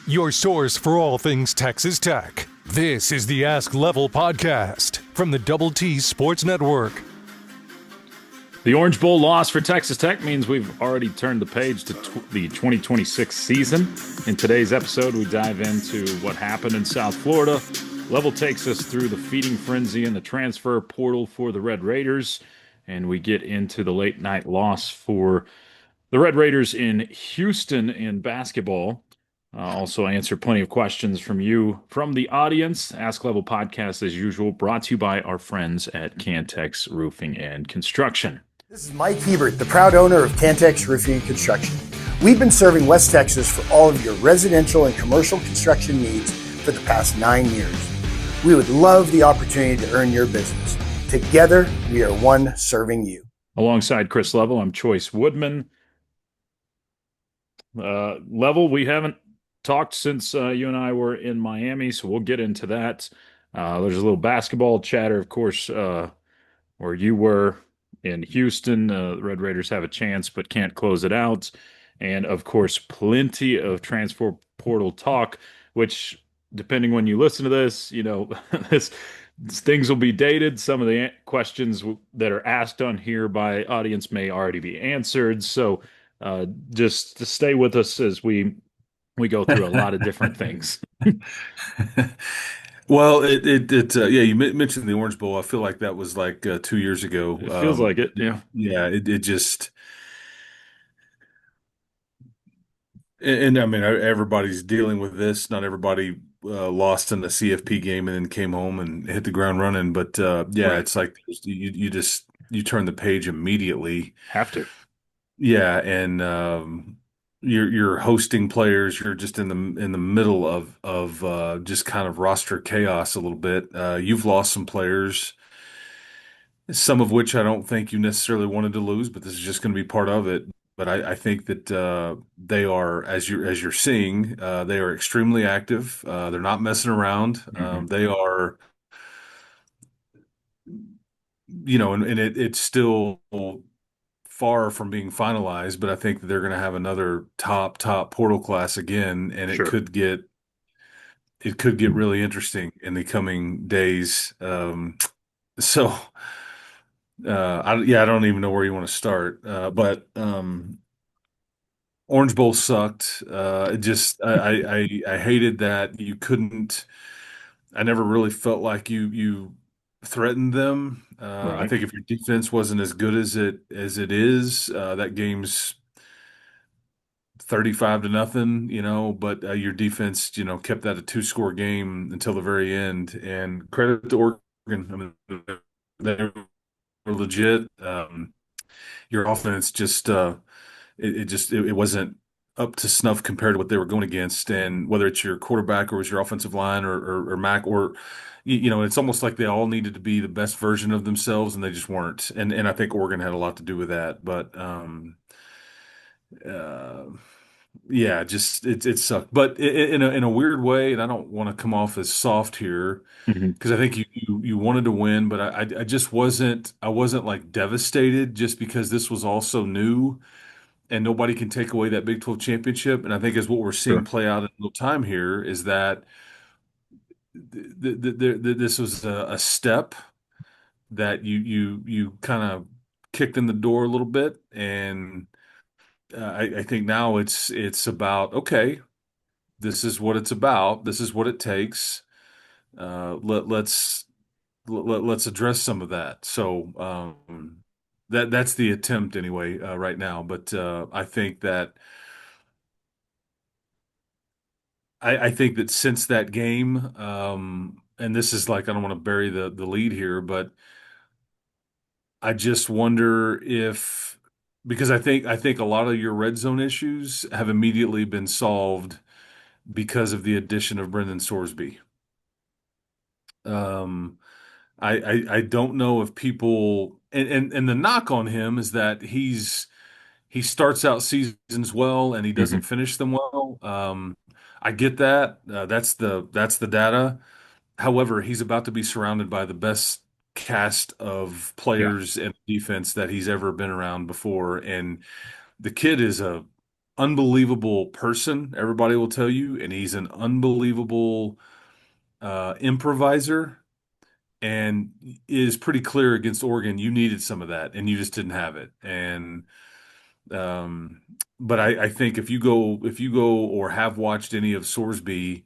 your source for all things Texas Tech. This is the Ask Level podcast from the Double T Sports Network. The Orange Bowl loss for Texas Tech means we've already turned the page to the 2026 season. In today's episode, we dive into what happened in South Florida. Level takes us through the feeding frenzy and the transfer portal for the Red Raiders, and we get into the late night loss for the Red Raiders in Houston in basketball. Also answer plenty of questions from you, from the audience. Ask Level podcast, as usual, brought to you by our friends at Cantex Roofing and Construction. This is Mike Hebert, the proud owner of Cantex Roofing and Construction. We've been serving West Texas for all of your residential and commercial construction needs for the past 9 years. We would love the opportunity to earn your business. Together, we are one serving you. Alongside Chris Level, I'm Chois Woodman. Level, we haven't talked since you and I were in Miami, so we'll get into that. There's a little basketball chatter, of course, where you were in Houston. The Red Raiders have a chance but can't close it out. And, of course, plenty of transfer portal talk, which, depending when you listen to this, this things will be dated. Some of the questions that are asked on here by audience may already be answered. So just to stay with us as we go through a lot of different things. Well, you mentioned the Orange Bowl. I feel like that was like 2 years ago. It feels like it, yeah. Yeah, it just, and I mean, everybody's dealing with this. Not everybody lost in the CFP game and then came home and hit the ground running. But yeah, Right. It's like you turn the page immediately. Have to. Yeah, and you're hosting players. You're just in the middle of just kind of roster chaos a little bit. You've lost some players, some of which I don't think you necessarily wanted to lose, but this is just going to be part of it. But I think that they are, as you're seeing, they are extremely active. They're not messing around. They are, and it's still far from being finalized, but I think that they're going to have another top portal class again, and Sure. it could get really interesting in the coming days. So I don't even know where you want to start. But Orange Bowl sucked. It just I hated that you couldn't. I never really felt like you threatened them. I Right. think if your defense wasn't as good as it is, that game's 35-0, but your defense, kept that a two-score game until the very end. And credit to Oregon. I mean, they were legit. Your offense just it wasn't up to snuff compared to what they were going against. And whether it's your quarterback or it's your offensive line or Mac or it's almost like they all needed to be the best version of themselves, and they just weren't. And I think Oregon had a lot to do with that. But uh, yeah, just it sucked. But in a weird way, and I don't want to come off as soft here Mhm. because I think you wanted to win, but I just wasn't like devastated just because this was all so new and nobody can take away that Big 12 championship. And I think is what we're seeing Sure. play out in real time here is that this was a step that you kind of kicked in the door a little bit, and I think now it's about, okay, this is what it's about. This is what it takes. Let's address some of that. So that's the attempt anyway right now. But I think that since that game, and this is like I don't want to bury the lead here, but I just wonder if because I think a lot of your red zone issues have immediately been solved because of the addition of Brendan Sorsby. Um, I don't know if people and the knock on him is that he starts out seasons well and he Mhm. doesn't finish them well. I get that. That's the data. However, he's about to be surrounded by the best cast of Yeah. players and defense that he's ever been around before, and the kid is a unbelievable person, everybody will tell you, and he's an unbelievable improviser. And it is pretty clear against Oregon, you needed some of that, and you just didn't have it. And um, but I think if you go or have watched any of Sorsby,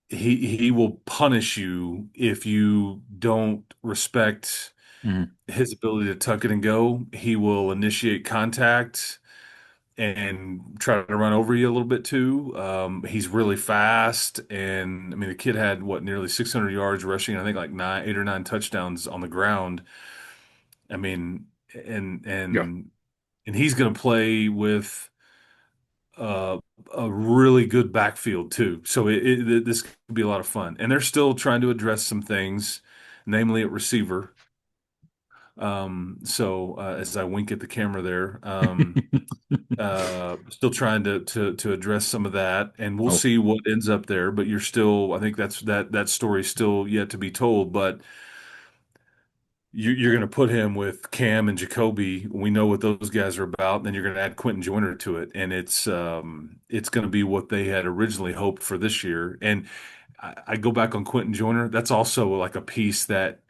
he will punish you if you don't respect Mhm. his ability to tuck it and go. He will initiate contact and try to run over you a little bit too. He's really fast, and I mean the kid had what nearly 600 yards rushing. I think like 8 or 9 touchdowns on the ground. I mean, and Yeah. and and he's going to play with uh, a really good backfield too. So this could be a lot of fun. And they're still trying to address some things, namely at receiver. So as I wink at the camera there, still trying to address some of that, and we'll Oh, see what ends up there. But you're still, I think that story's still yet to be told. But you're going to put him with Cam and Jacoby. We know what those guys are about. And then you're going to add Quentin Joyner to it, and it's going to be what they had originally hoped for this year. And I go back on Quentin Joyner. That's also like a piece that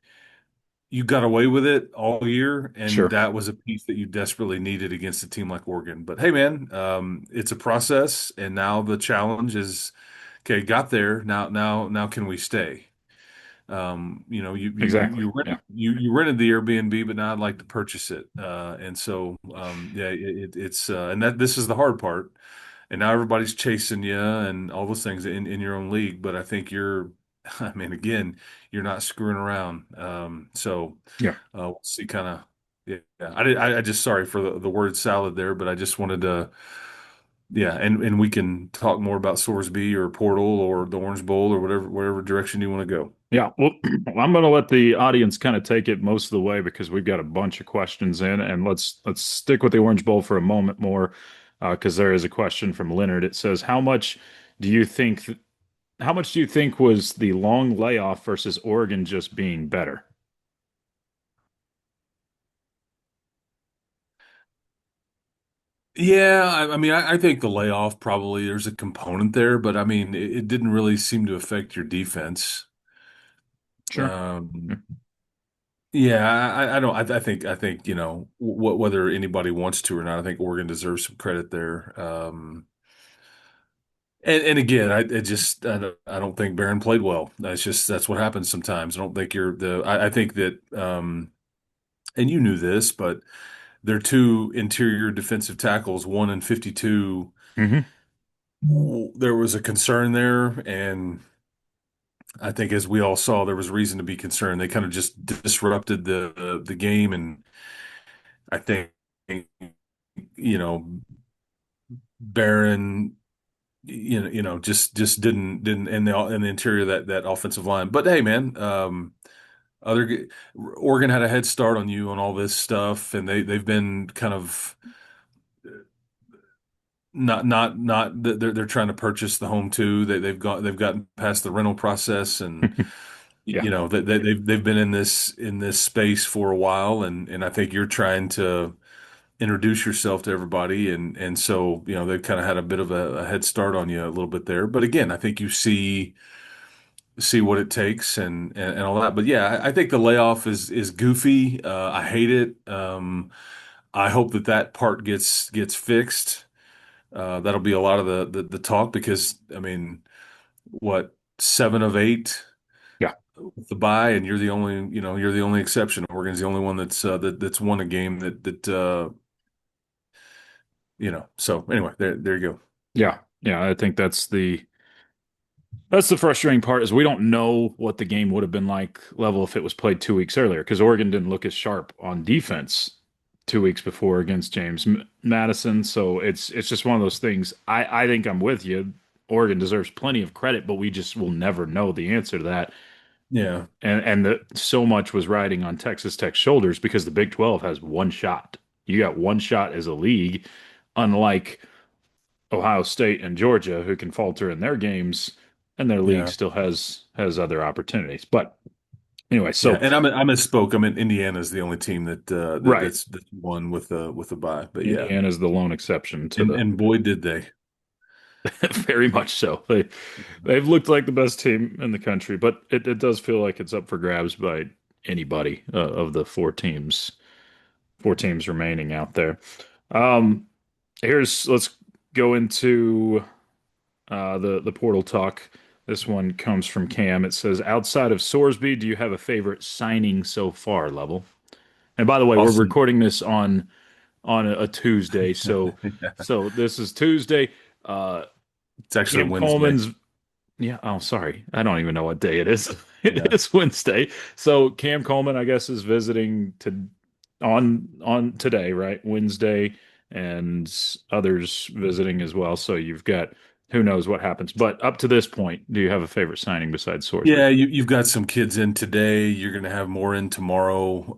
you got away with it all year, and sure. that was a piece that you desperately needed against a team like Oregon. But hey, man, it's a process, and now the challenge is okay. Got there now. Can we stay? Exactly. You Yeah. you rented the Airbnb, but now I'd like to purchase it. And so yeah, it's and that this is the hard part. And now everybody's chasing you and all those things in your own league. But I think you're, I mean, again, you're not screwing around. Yeah. We'll see kind of. Yeah, I just sorry for the word salad there, but I just wanted to. Yeah, and we can talk more about Sorsby or Portal or the Orange Bowl or whatever direction you want to go. Yeah. Well, I'm going to let the audience kind of take it most of the way because we've got a bunch of questions in, and let's stick with the Orange Bowl for a moment more, because there is a question from Leonard. It says, do you think how much do you think was the long layoff versus Oregon just being better? Yeah, I mean, I think the layoff probably there's a component there, but I mean, it didn't really seem to affect your defense. Sure. Um, yeah, I don't. I think whether anybody wants to or not, I think Oregon deserves some credit there. And again, I don't think Barron played well. That's what happens sometimes. I don't think you're the. I think that and you knew this, but their two interior defensive tackles, 1 and 52. Hmm. There was a concern there, and I think as we all saw, there was reason to be concerned. They kind of just disrupted the game, and I think you know Barron, just didn't in the interior of that offensive line. But hey, man, other Oregon had a head start on you on all this stuff, and they've been kind of not they're trying to purchase the home too. They've gotten past the rental process, and Yeah. they've been in this space for a while, and I think you're trying to introduce yourself to everybody, and so they've kind of had a bit of a head start on you a little bit there. But again, I think you see what it takes and all that. But yeah, I think the layoff is goofy. I hate it. I hope that part gets fixed. That'll be a lot of the talk because I mean, what 7 of 8 Yeah. with the bye, and you're the only exception. Oregon's the only one that's won a game that. So anyway, there you go. Yeah. Yeah. I think that's the frustrating part is we don't know what the game would have been like level if it was played 2 weeks earlier because Oregon didn't look as sharp on defense 2 weeks before against James Madison. So it's just one of those things. I think I'm with you. Oregon deserves plenty of credit, but we just will never know the answer to that. Yeah, And so much was riding on Texas Tech's shoulders because the Big 12 has one shot. You got one shot as a league, unlike Ohio State and Georgia, who can falter in their games, and their league yeah. still has other opportunities. But Anyway, Yeah, so and I misspoke. I mean, Indiana's the only team right, that's won with a bye. But yeah, Indiana's the lone exception to and the and boy did they. very much so. They've looked like the best team in the country, but it does feel like it's up for grabs by anybody of the four teams remaining out there. Um, let's go into the portal talk. This one comes from Cam. It says, outside of Sorsby, do you have a favorite signing so far, Level? And by the way, we're Austin. recording this on a Tuesday, so Yeah, this is Tuesday. Uh, it's actually Cam Wednesday. Coleman's yeah. Oh, sorry. I don't even know what day it is. Yeah. It's Wednesday. So Cam Coleman, I guess, is visiting to on today, right? Wednesday, and others visiting as well. So you've got who knows what happens. But up to this point, do you have a favorite signing besides Sorsby? Yeah, you've got some kids in today. You're going to have more in tomorrow.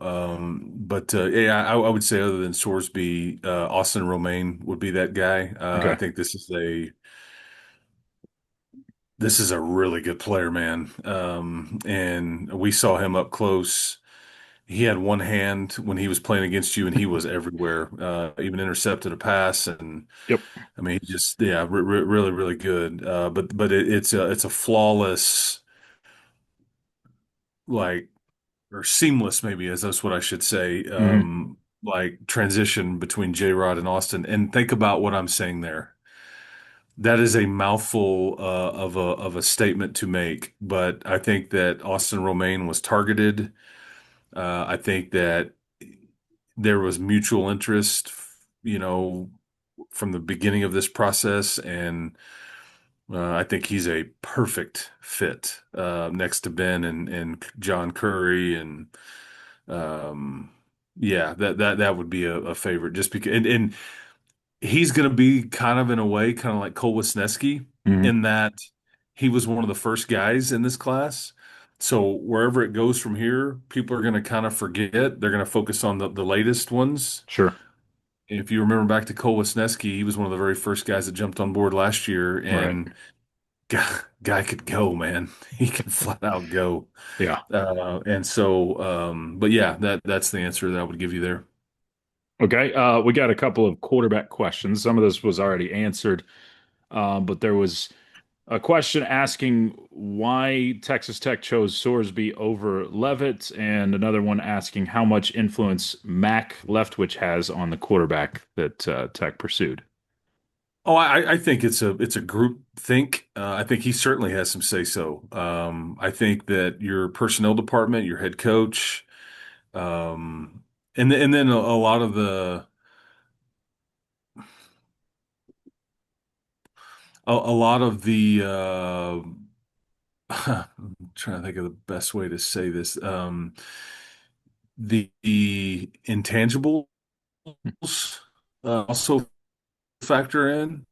But yeah, I would say other than Sorsby, Austin Romaine would be that guy. I Okay. think this is a really good player, man. And we saw him up close. He had one hand when he was playing against you, and he was everywhere. Even intercepted a pass, and Yep. I mean, he just yeah, really, really good. But it's a flawless like or seamless maybe is that's what I should say. Hmm. Like transition between J Rod and Austin. And think about what I'm saying there. That is a mouthful of a statement to make, but I think that Austin Romaine was targeted. I think that there was mutual interest, you know, from the beginning of this process, and I think he's a perfect fit next to Ben and John Curry, and um, yeah, that would be a favorite just because, and he's going to be kind of in a way, kind of like Cole Wisniewski Hmm. in that he was one of the first guys in this class. So wherever it goes from here, people are going to kind of forget. They're going to focus on the latest ones. Sure. If you remember back to Cole Wisniewski, he was one of the very first guys that jumped on board last year, Right. and guy could go, man. He can flat out go. Yeah. And so, but yeah, that's the answer that I would give you there. Okay. We got a couple of quarterback questions. Some of this was already answered, but there was a question asking why Texas Tech chose Sorsby over Levitt, and another one asking how much influence Mac Leftwich has on the quarterback that Tech pursued. Oh, I think it's a group think. I think he certainly has some say so. I think that your personnel department, your head coach, um, and then a lot of a lot of the I'm trying to think of the best way to say this. The intangibles also factor in.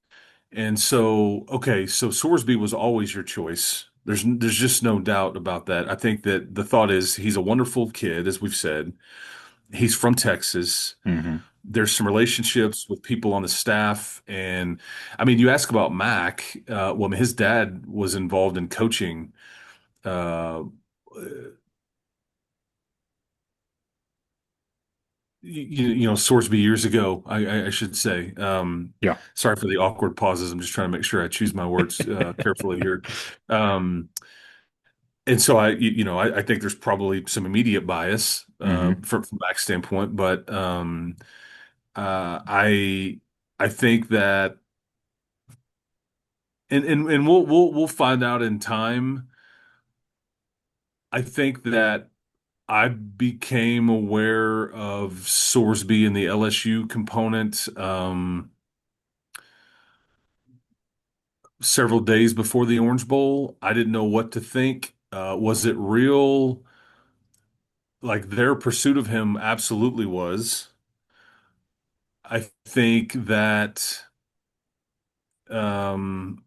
And so, okay, so Sorsby was always your choice. There's just no doubt about that. I think that the thought is he's a wonderful kid, as we've said. He's from Texas. Hmm. There's some relationships with people on the staff, and I mean, you ask about Mac. Well, I mean, his dad was involved in coaching. Uh, Sorsby years ago, I should say. Yeah. Sorry for the awkward pauses. I'm just trying to make sure I choose my words carefully here. Um, and so I think there's probably some immediate bias Hmm. from Mac's standpoint, but I think that, and we'll find out in time. I think that I became aware of Sorsby and the LSU component. Several days before the Orange Bowl. I didn't know what to think. Was it real? Like their pursuit of him absolutely was. I think that um,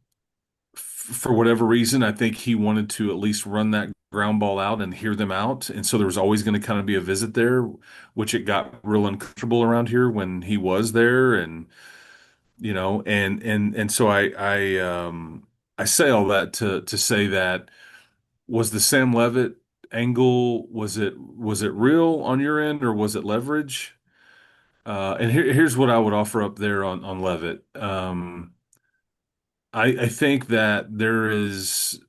for whatever reason, I think he wanted to at least run that ground ball out and hear them out. And so there was always going to kind of be a visit there, which it got real uncomfortable around here when he was there. And, and so I say all that to say that was the Sam Levitt angle was it real on your end or was it leverage? And here's what I would offer up there on Levitt. I think that there is,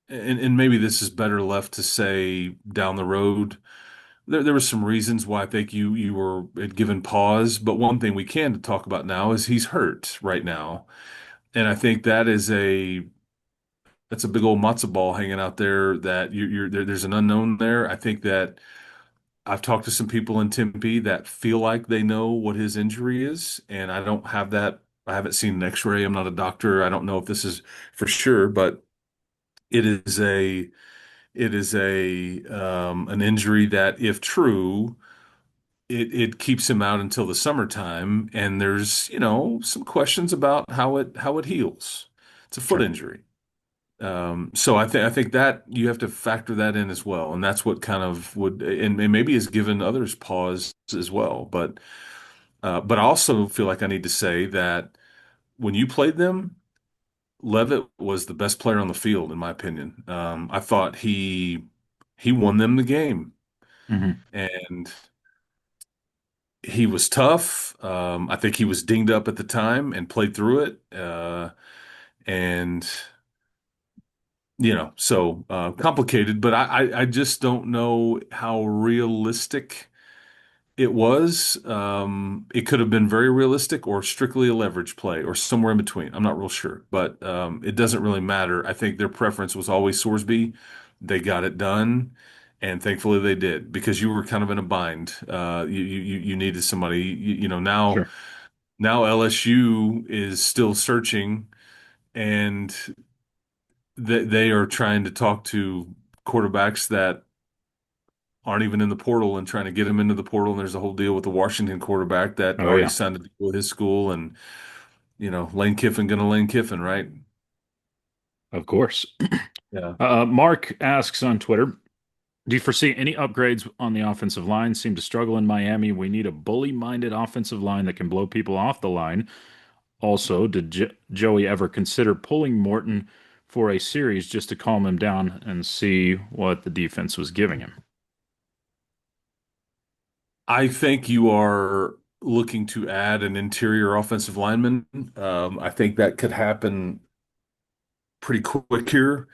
and maybe this is better left to say down the road. There were some reasons why I think you were had given pause, but one thing we can talk about now is he's hurt right now, and I think that's a big old matzo ball hanging out there that there's an unknown there. I think that I've talked to some people in Tempe that feel like they know what his injury is, and I don't have that. I haven't seen an X-ray. I'm not a doctor. I don't know if this is for sure, but it is a an injury that, if true, it keeps him out until the summertime, and there's, some questions about how it heals. It's a foot Sure. injury. So I think that you have to factor that in as well, and that's what kind of would and maybe has given others pause as well. But I also feel like I need to say that when you played them, Levitt was the best player on the field, in my opinion. I thought he won them the game, Hmm. and he was tough. I think he was dinged up at the time and played through it. And so complicated, but I just don't know how realistic it was. It could have been very realistic or strictly a leverage play or somewhere in between. I'm not real sure, but it doesn't really matter. I think their preference was always Sorsby. They got it done, and thankfully they did because you were kind of in a bind. You needed somebody. Now Sure. LSU is still searching, and they are trying to talk to quarterbacks that aren't even in the portal and trying to get him into the portal. And there's a whole deal with the Washington quarterback that Oh already yeah, signed a deal with his school. And, Lane Kiffin gonna Lane Kiffin, right? of course. Yeah. Mark asks on Twitter, do you foresee any upgrades on the offensive line? Seem to struggle in Miami. We need a bully-minded offensive line that can blow people off the line. Also, did Joey ever consider pulling Morton for a series just to calm him down and see what the defense was giving him? I think you are looking to add an interior offensive lineman. I think that could happen pretty quick here.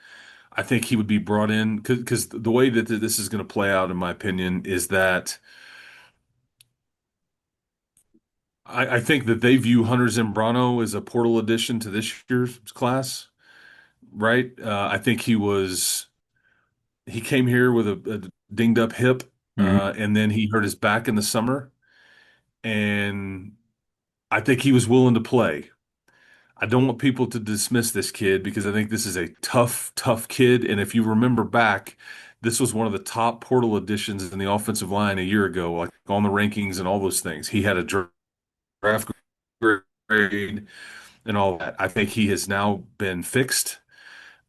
I think he would be brought in because the way that this is going to play out, in my opinion, is that I think that they view Hunter Zambrano as a portal addition to this year's class, right? I think he came here with a dinged up hip, Hmm. and then he hurt his back in the summer, and I think he was willing to play. I don't want people to dismiss this kid because I think this is a tough, tough kid. And if you remember back, this was one of the top portal additions in the offensive line a year ago, like on the rankings and all those things. He had a draft grade and all that. I think he has now been fixed.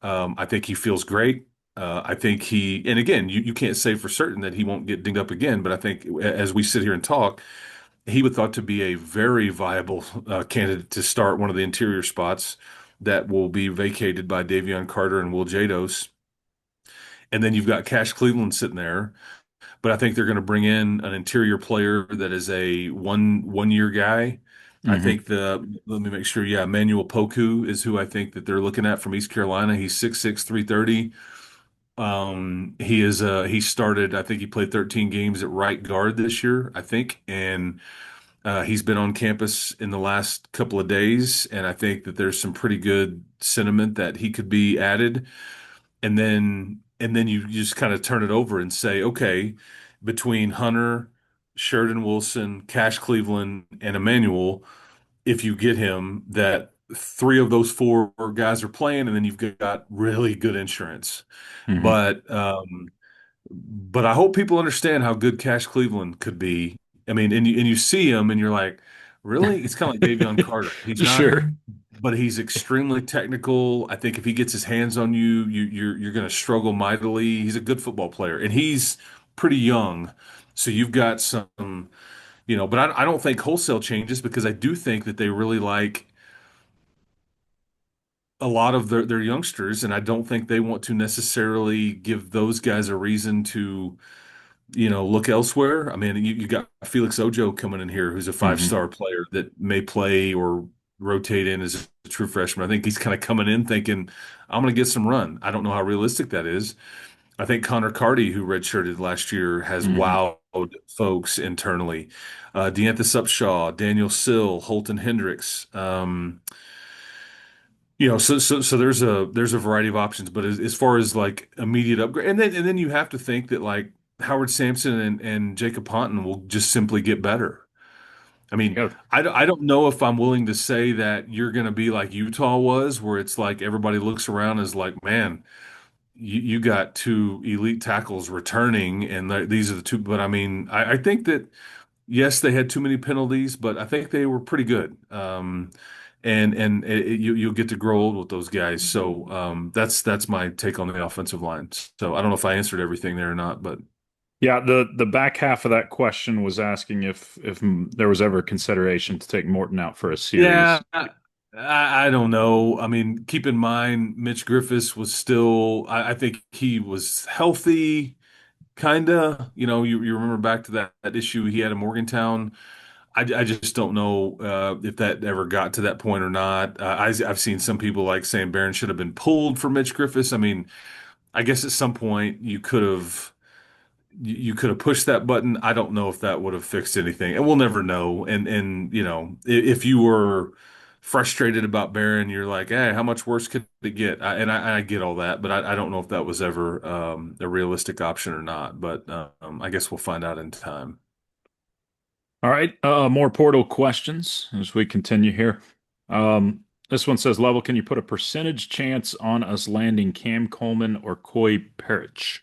I think he feels great. I think and again, you can't say for certain that he won't get dinged up again, but I think as we sit here and talk, he would thought to be a very viable candidate to start one of the interior spots that will be vacated by Davion Carter and Will Jados. And then you've got Cash Cleveland sitting there, but I think they're going to bring in an interior player that is a one year guy. I Hmm. think let me make sure. Yeah, Emmanuel Poku is who I think that they're looking at from East Carolina. He's 6'6", 330. He started, I think he played 13 games at right guard this year, I think. And he's been on campus in the last couple of days, and I think that there's some pretty good sentiment that he could be added. And then you just kind of turn it over and say, okay, between Hunter, Sheridan Wilson, Cash Cleveland, and Emmanuel, if you get him, that three of those four guys are playing, and then you've got really good insurance. Hmm. But I hope people understand how good Cash Cleveland could be. I mean, and you see him and you're like, really? It's kind of like Davion Carter. He's not, Sure. but he's extremely technical. I think if he gets his hands on you, you're going to struggle mightily. He's a good football player, and he's pretty young. So you've got some, but I don't think wholesale changes because I do think that they really like a lot of their youngsters, and I don't think they want to necessarily give those guys a reason to, look elsewhere. I mean, you got Felix Ojo coming in here, who's a Hmm. five-star player that may play or rotate in as a true freshman. I think he's kind of coming in thinking, I'm going to get some run. I don't know how realistic that is. I think Connor Carty, who redshirted last year, has Hmm. wowed folks internally. Deanthus Upshaw, Daniel Sill, Holton Hendricks. So there's a variety of options, but as far as like immediate upgrade, and then you have to think that like Howard Sampson and Jacob Ponton will just simply get better. I mean, Yeah. I don't know if I'm willing to say that you're going to be like Utah was, where it's like everybody looks around as like, man, you got two elite tackles returning, and these are the two. But I mean, I think that yes, they had too many penalties, but I think they were pretty good. And you'll get to grow old with those guys. So that's my take on the offensive line. So I don't know if I answered everything there or not, but Yeah, the back half of that question was asking if there was ever consideration to take Morton out for a yeah, series. I don't know. I mean, keep in mind, Mitch Griffiths was still. I think he was healthy, kinda. You remember back to that issue he had in Morgantown. I just don't know if that ever got to that point or not. I've seen some people like saying Barron should have been pulled for Mitch Griffiths. I mean, I guess at some point you could have pushed that button. I don't know if that would have fixed anything, and we'll never know. And if you were frustrated about Barron, you're like, hey, how much worse could it get? And I get all that, but I don't know if that was ever a realistic option or not. But I guess we'll find out in time. All right, more portal questions as we continue here. This one says, Level, can you put a percentage chance on us landing Cam Coleman or Coy Perich?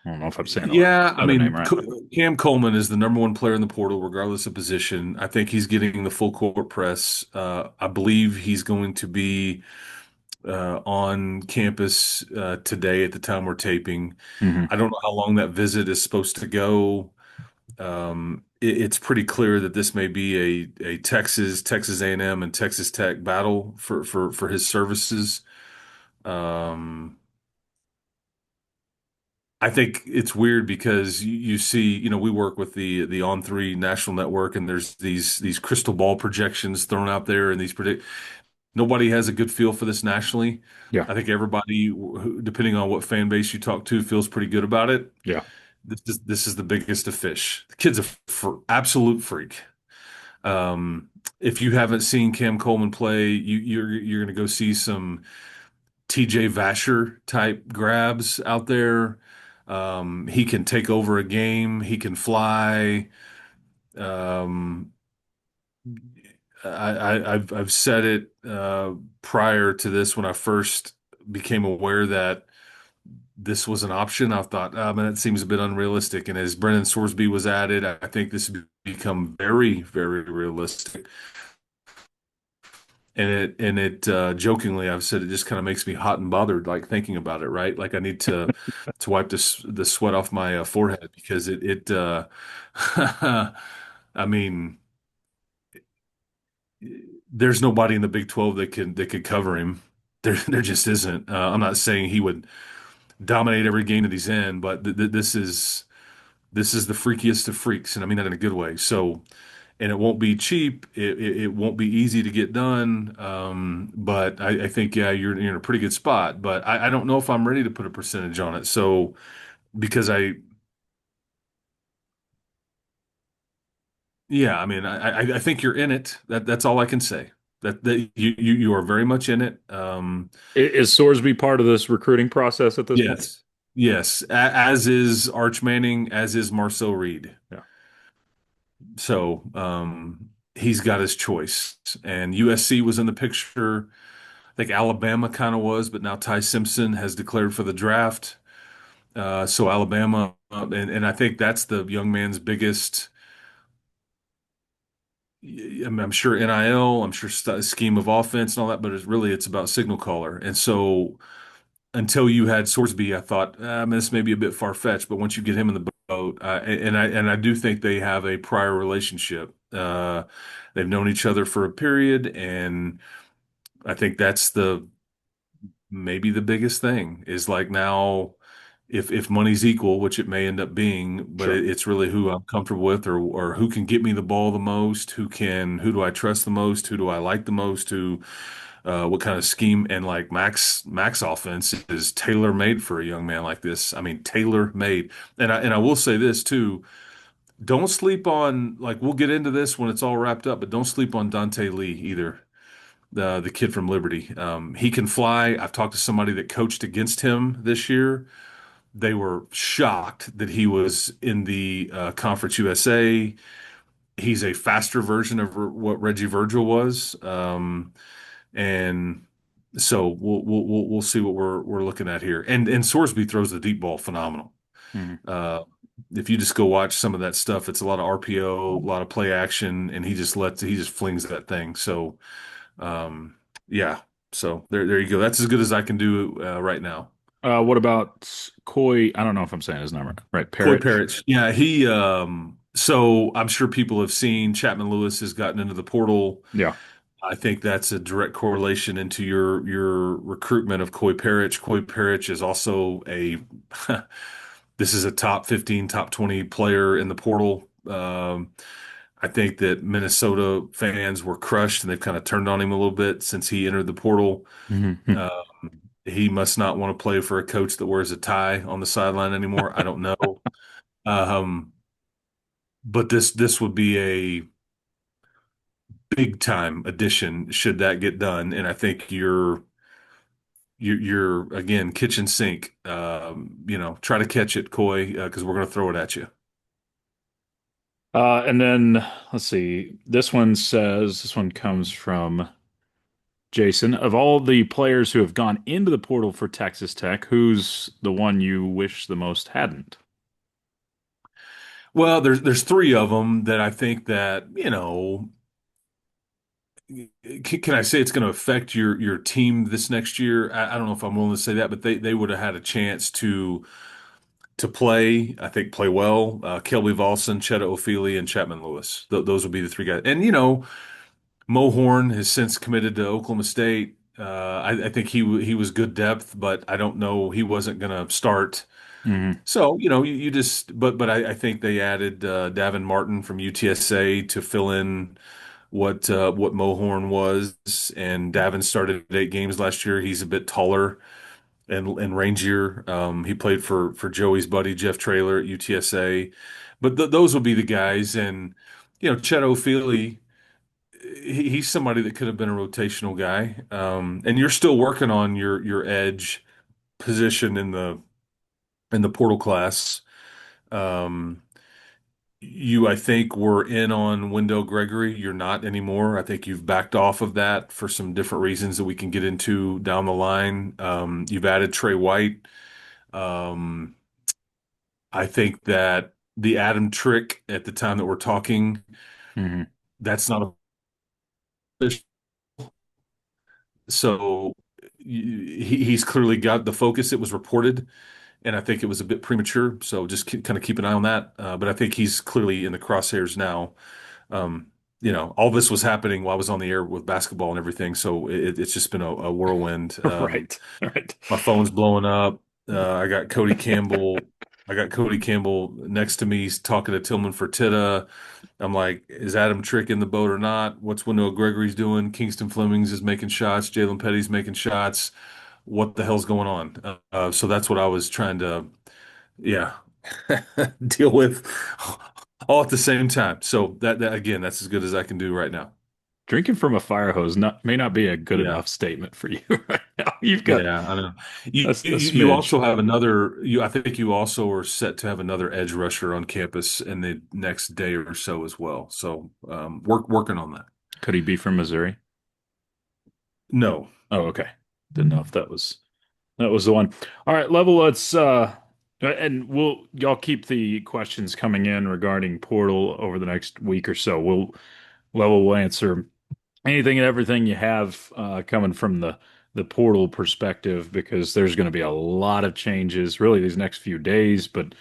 I don't know if I'm saying the Yeah, I other name mean, right. Cam Coleman is the number one player in the portal, regardless of position. I think he's getting the full court press. I believe he's going to be on campus today at the time we're taping. Hmm. I don't know how long that visit is supposed to go. It's pretty clear that this may be a Texas A&M, and Texas Tech battle for his services. Um, I think it's weird because you see, we work with the On3 national network, and there's these crystal ball projections thrown out there, and nobody has a good feel for this nationally. Yeah, I think everybody, depending on what fan base you talk to, feels pretty good about it. yeah. This is the biggest of fish. The kid's absolute freak. If you haven't seen Cam Coleman play, you're going to go see some TJ Vasher type grabs out there. He can take over a game. He can fly. Um, I've said it prior to this when I first became aware that this was an option. I thought, man, that seems a bit unrealistic. And as Brennan Sorsby was added, I think this has become very, very realistic. And it jokingly, I've said it just kind of makes me hot and bothered, like thinking about it, right? Like I need to wipe the sweat off my forehead because I mean, there's nobody in the Big 12 that could cover him. There just isn't. I'm not saying he would dominate every game that he's in, but this is the freakiest of freaks, and I mean that in a good way. So, and it won't be cheap. It won't be easy to get done. But I think yeah, you're in a pretty good spot. But I don't know if I'm ready to put a percentage on it. So because yeah, I mean I think you're in it. That's all I can say. That you are very much in it. Is Sorsby part of this recruiting process at this point? Yes, yes. As is Arch Manning, as is Marcel Reed. Yeah. So he's got his choice. And USC was in the picture. I think Alabama kind of was, but now Ty Simpson has declared for the draft. So Alabama, and I think that's the young man's biggest. I'm sure NIL, I'm sure scheme of offense and all that, but it's about signal caller. And so until you had Sorsby, I thought this may be a bit far fetched. But once you get him in the boat, and I do think they have a prior relationship. They've known each other for a period, and I think that's the maybe the biggest thing is like now if money's equal, which it may end up being, but Sure. it's really who I'm comfortable with or who can get me the ball the most, who do I trust the most, who do I like the most, what kind of scheme and like Max offense is tailor made for a young man like this. I mean, tailor made. And I will say this too. Don't sleep on like we'll get into this when it's all wrapped up, but don't sleep on Dante Lee either. The kid from Liberty. He can fly. I've talked to somebody that coached against him this year. They were shocked that he was in the Conference USA. He's a faster version of what Reggie Virgil was, and so we'll see what we're looking at here. And Sorsby throws the deep ball phenomenal. Mhm. Uh, if you just go watch some of that stuff, it's a lot of RPO, a lot of play action, and he just flings that thing. So um, yeah, so there you go. That's as good as I can do right now. What about Coy? I don't know if I'm saying his name right. Coy Perich. Perich, yeah, he. So I'm sure people have seen Chapman Lewis has gotten into the portal. Yeah. I think that's a direct correlation into your recruitment of Coy Perich. Coy Perich is also a this is a top 15, top 20 player in the portal. I think that Minnesota fans were crushed and they've kind of turned on him a little bit since he entered the portal. Mhm. Uh, he must not want to play for a coach that wears a tie on the sideline anymore. I don't know. Um, but this would be a big time addition should that get done. And I think you're again kitchen sink. Try to catch it, Coy, because we're going to throw it at you. And then let's see. This one comes from Jason. Of all the players who have gone into the portal for Texas Tech, who's the one you wish the most hadn't? Well, there's three of them that I think that can I say it's going to affect your team this next year? I don't know if I'm willing to say that, but they would have had a chance to play. I think play well. Kelby Volson, Chetta Ofili, and Chapman Lewis. Those would be the three guys. And Mo Horn has since committed to Oklahoma State. I think he was good depth, but I don't know he wasn't going to start. Hmm. So you just but I think they added Davin Martin from UTSA to fill in what Mohorn was, and Davin started 8 games last year. He's a bit taller and rangier. He played for Joey's buddy Jeff Traylor at UTSA, but those will be the guys. And Chet O'Feely, he's somebody that could have been a rotational guy. And you're still working on your edge position in the portal class. Um, I think, were in on Wendell Gregory. You're not anymore. I think you've backed off of that for some different reasons that we can get into down the line. You've added Trey White. Um, I think that the Adam trick at the time that we're talking, Hmm. that's not a so he's clearly got the focus. It was reported, and I think it was a bit premature. So just kind of keep an eye on that. But I think he's clearly in the crosshairs now. Um, all this was happening while I was on the air with basketball and everything. So it's just been a whirlwind. Right. Right. My phone's blowing up. I got Cody Campbell. I got Cody Campbell next to me. He's talking to Tillman Fertitta. I'm like, is Adam Trick in the boat or not? What's Wendell Gregory's doing? Kingston Flemings is making shots. Jalen Petty's making shots. What the hell's going on? So that's what I was trying to, yeah, deal with all at the same time. So that again, that's as good as I can do right now. Drinking from a fire hose may not be a good Yeah. enough statement for you right now. You've got Yeah, I know. You, a you you smidge. also have another you I think you also are set to have another edge rusher on campus in the next day or so as well. So working on that. Could he be from Missouri? No. Oh, okay. Didn't know if that was the one. All right, Level, let's and y'all keep the questions coming in regarding Portal over the next week or so. Level will answer anything and everything you have coming from the Portal perspective because there's going to be a lot of changes really these next few days, but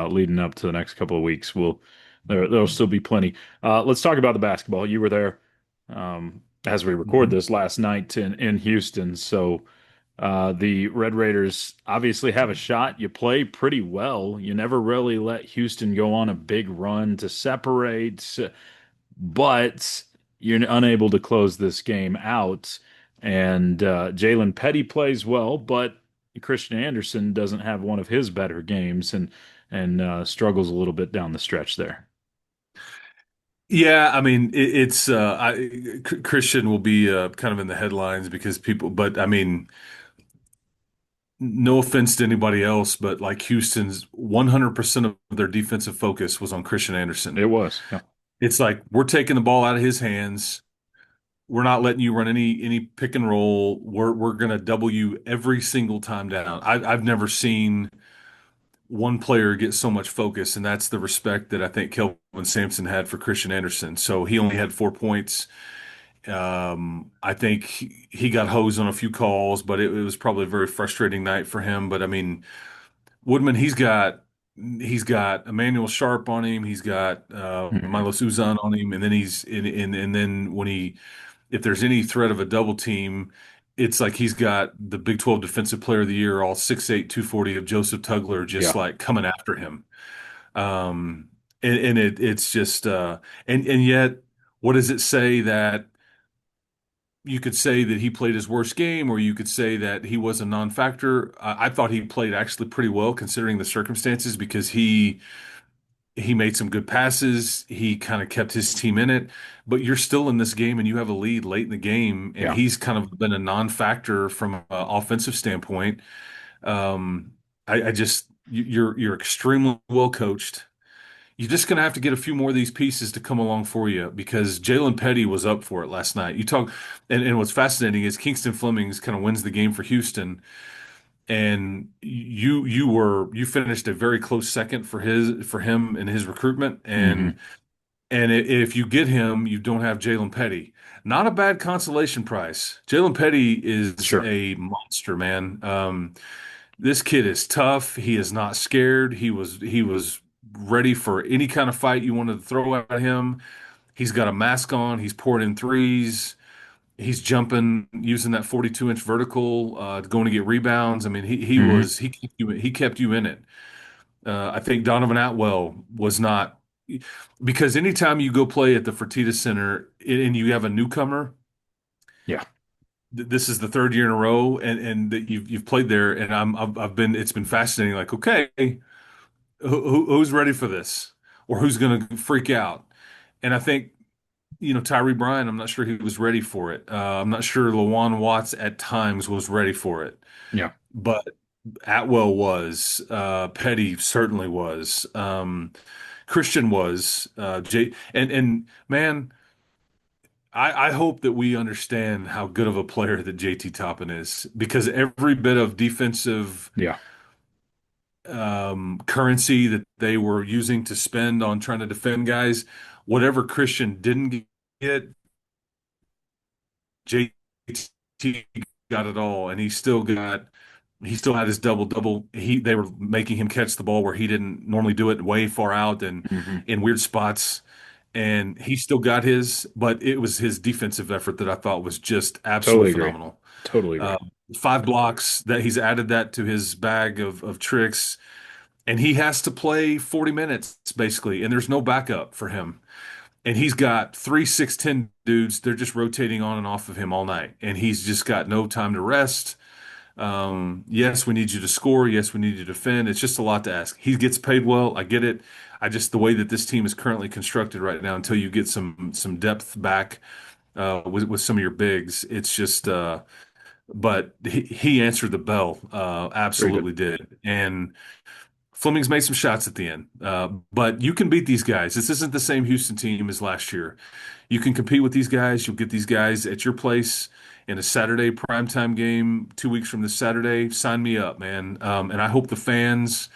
leading up to the next couple of weeks, there'll still be plenty. Let's talk about the basketball. You were there. as we record Mhm. this last night in Houston. So the Red Raiders obviously have a shot. You play pretty well. You never really let Houston go on a big run to separate, but you're unable to close this game out. And Jalen Petty plays well, but Christian Anderson doesn't have one of his better games and struggles a little bit down the stretch there. Yeah, I mean, Christian will be kind of in the headlines because people, but I mean, no offense to anybody else, but like Houston's 100% of their defensive focus was on Christian It Anderson. was. Yeah. It's like we're taking the ball out of his hands. We're not letting you run any pick and roll. We're gonna double you every single time down. I've never seen one player get so much focus, and that's the respect that I think Kelvin Sampson had for Christian Anderson. So he only had 4 points. I think he got hosed on a few calls, but it was probably a very frustrating night for him. But I mean, Woodman, he's got Emmanuel Sharp on him. He's got Mhm. Milos Uzan on him, and then and then when he if there's any threat of a double team, it's like he's got the Big 12 Defensive Player of the Year, all 6'8", 240 of Joseph Tugler, just Yeah. like coming after him. Um, and it's just and yet, what does it say that? You could say that he played his worst game, or you could say that he was a non-factor. I thought he played actually pretty well considering the circumstances because he made some good passes. He kind of kept his team in it, but you're still in this game and you have a lead late in the game, and Yeah. he's kind of been a non-factor from an offensive standpoint. Um, I just you're extremely well coached. You're just going to have to get a few more of these pieces to come along for you because Jalen Petty was up for it last night. And what's fascinating is Kingston Flemings kind of wins the game for Houston, and you finished a very close second for him in his recruitment, Hmm. and if you get him, you don't have Jalen Petty. Not a bad consolation prize. Jalen Petty is Sure. a monster, man. This kid is tough. He is not scared. He was ready for any kind of fight you wanted to throw at him. He's got a mask on. He's pouring in threes. He's jumping using that 42-inch vertical, going to get rebounds. I mean, Hmm. he kept you in it. I think Donovan Atwell was not because anytime you go play at the Fertitta Center and you have a newcomer, Yeah. this is the third year in a row, and that you've played there, and I've been it's been fascinating. Like, okay, who's ready for this, or who's going to freak out? And I think Tyree Bryan, I'm not sure he was ready for it. I'm not sure Lawan Watts at times was ready for it, Yeah. but Atwell was. Petty certainly was. Christian was. And man, I hope that we understand how good of a player that JT Toppin is because every bit of defensive Yeah. currency that they were using to spend on trying to defend guys, whatever Christian didn't get, JT got it all, and he still had his double double. They were making him catch the ball where he didn't normally do it, way far out and Hmm. in weird spots. And he still got his, but it was his defensive effort that I thought was just absolutely Totally agree. phenomenal. Totally Uh, agree. 5 blocks that he's added that to his bag of tricks, and he has to play 40 minutes basically, and there's no backup for him. And he's got three 6'10" dudes. They're just rotating on and off of him all night, and he's just got no time to rest. Yes, we need you to score. Yes, we need you to defend. It's just a lot to ask. He gets paid well. I get it. I just the way that this team is currently constructed right now, until you get some depth back with some of your bigs, it's just. But he answered the bell. Very good. Absolutely did. And Fleming's made some shots at the end. But you can beat these guys. This isn't the same Houston team as last year. You can compete with these guys. You'll get these guys at your place in a Saturday primetime game 2 weeks from this Saturday. Sign me up, man. And I hope the fans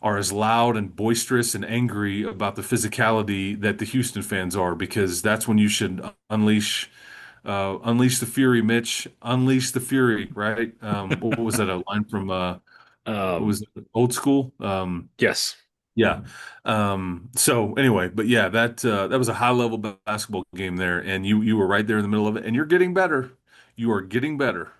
are as loud and boisterous and angry about the physicality that the Houston fans are, because that's when you should unleash the fury, Mitch. Unleash the fury, right? What was that? A line from what Um, was it? Old School? yes. Yeah. So anyway, but yeah, that was a high level basketball game there, and you were right there in the middle of it, and you're getting better. You are getting better.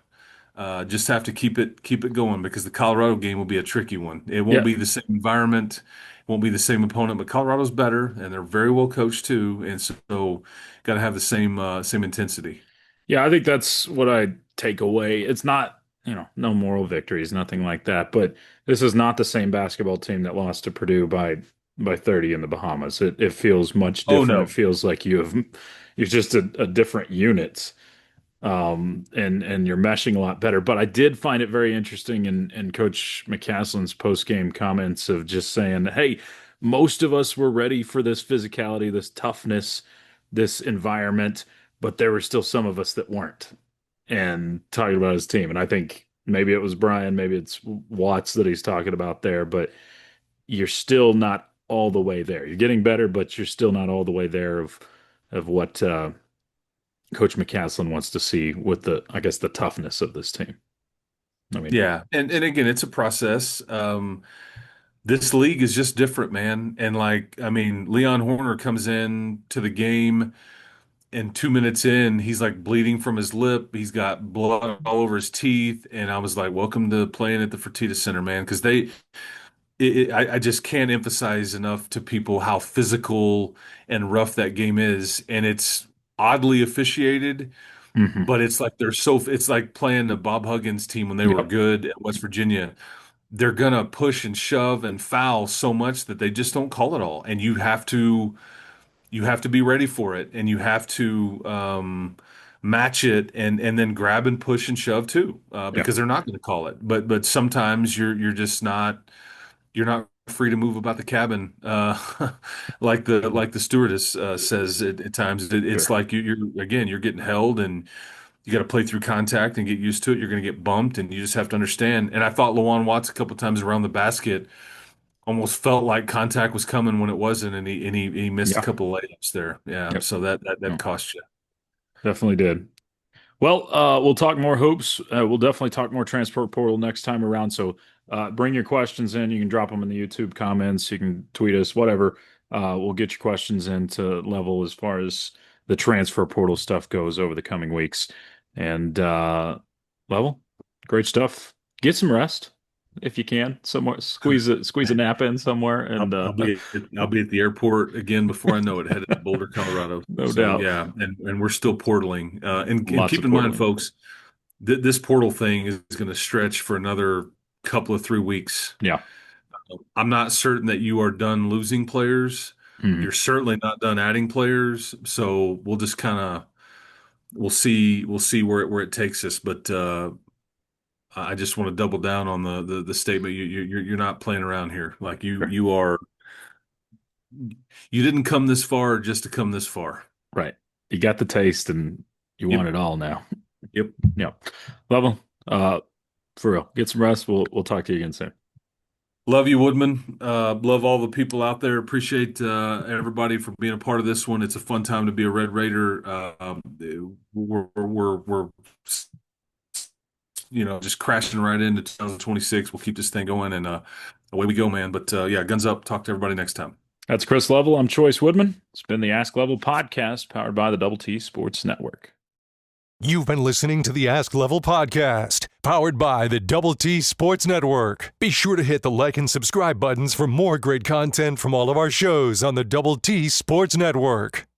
Just have to keep it going because the Colorado game will be a tricky one. It won't Yeah. be the same environment, won't be the same opponent, but Colorado's better, and they're very well coached too, and so got to have the same intensity. Yeah, I think that's what I take away. It's not, no moral victories, nothing like that, but this is not the same basketball team that lost to Purdue by 30 in the Bahamas. It feels much Oh different. It no. feels like you're just a different unit. And you're meshing a lot better. But I did find it very interesting in Coach McCaslin's post-game comments of just saying, hey, most of us were ready for this physicality, this toughness, this environment, but there were still some of us that weren't. And talking about his team. And I think maybe it was Brian, maybe it's Watts that he's talking about there, but you're still not all the way there. You're getting better, but you're still not all the way there of what Coach McCaslin wants to see with I guess, the toughness of this team. I mean, Yeah, and again, it's a process. This league is just different, man. And like, I mean, Leon Horner comes in to the game, and 2 minutes in, he's like bleeding from his lip. He's got blood all over his teeth, and I was like, "Welcome to playing at the Fertitta Center, man." Because I just can't emphasize enough to people how physical and rough that game is, and it's oddly officiated. mhm. But it's like it's like playing the Bob Huggins team when they were Yep. good at West Virginia. They're gonna push and shove and foul so much that they just don't call it all. And you have to be ready for it, and you have to match it and then grab and push and shove too, Yep. because they're not going to call it. But sometimes you're just not you're not free to move about the cabin, like the stewardess says at times. It's Sure. like you're getting held, and you got to play through contact and get used to it. You're going to get bumped, and you just have to understand. And I thought Lawan Watts a couple times around the basket almost felt like contact was coming when it wasn't, and he missed a Yeah. couple of layups there. Yeah, Yep. so that No, cost you. definitely did. Well, we'll talk more hoops. We'll definitely talk more transport portal next time around. So bring your questions in. You can drop them in the YouTube comments. You can tweet us, whatever. We'll get your questions into Level as far as the transfer portal stuff goes over the coming weeks. And Level, great stuff. Get some rest if you can. Somewhere, squeeze a nap in somewhere, I'll, and I'll be at the airport again before I know it, headed to Boulder, Colorado. no So doubt, yeah, and we're still portaling. And lots keep of in mind, portaling. folks, this portal thing is going to stretch for another couple of 3 weeks. Yeah. I'm not certain that you are done losing players. Mhm. You're certainly not done adding players. So we'll just kind of we'll see where it takes us. But I just want to double down on the statement. You're not playing around here. Like Sure. you didn't come this far just to come this far. Right. You got the taste and you want Yep. it all now. Yep. Yeah. Level. For real. Get some rest. We'll talk to you again soon. Love you, Woodman. Love all the people out there. Appreciate everybody for being a part of this one. It's a fun time to be a Red Raider. We're just crashing right into 2026. We'll keep this thing going, and away we go, man. But yeah, guns up. Talk to everybody next time. That's Chris Level. I'm Choice Woodman. It's been the Ask Level podcast powered by the Double T Sports Network. You've been listening to the Ask Level podcast, powered by the Double T Sports Network. Be sure to hit the like and subscribe buttons for more great content from all of our shows on the Double T Sports Network.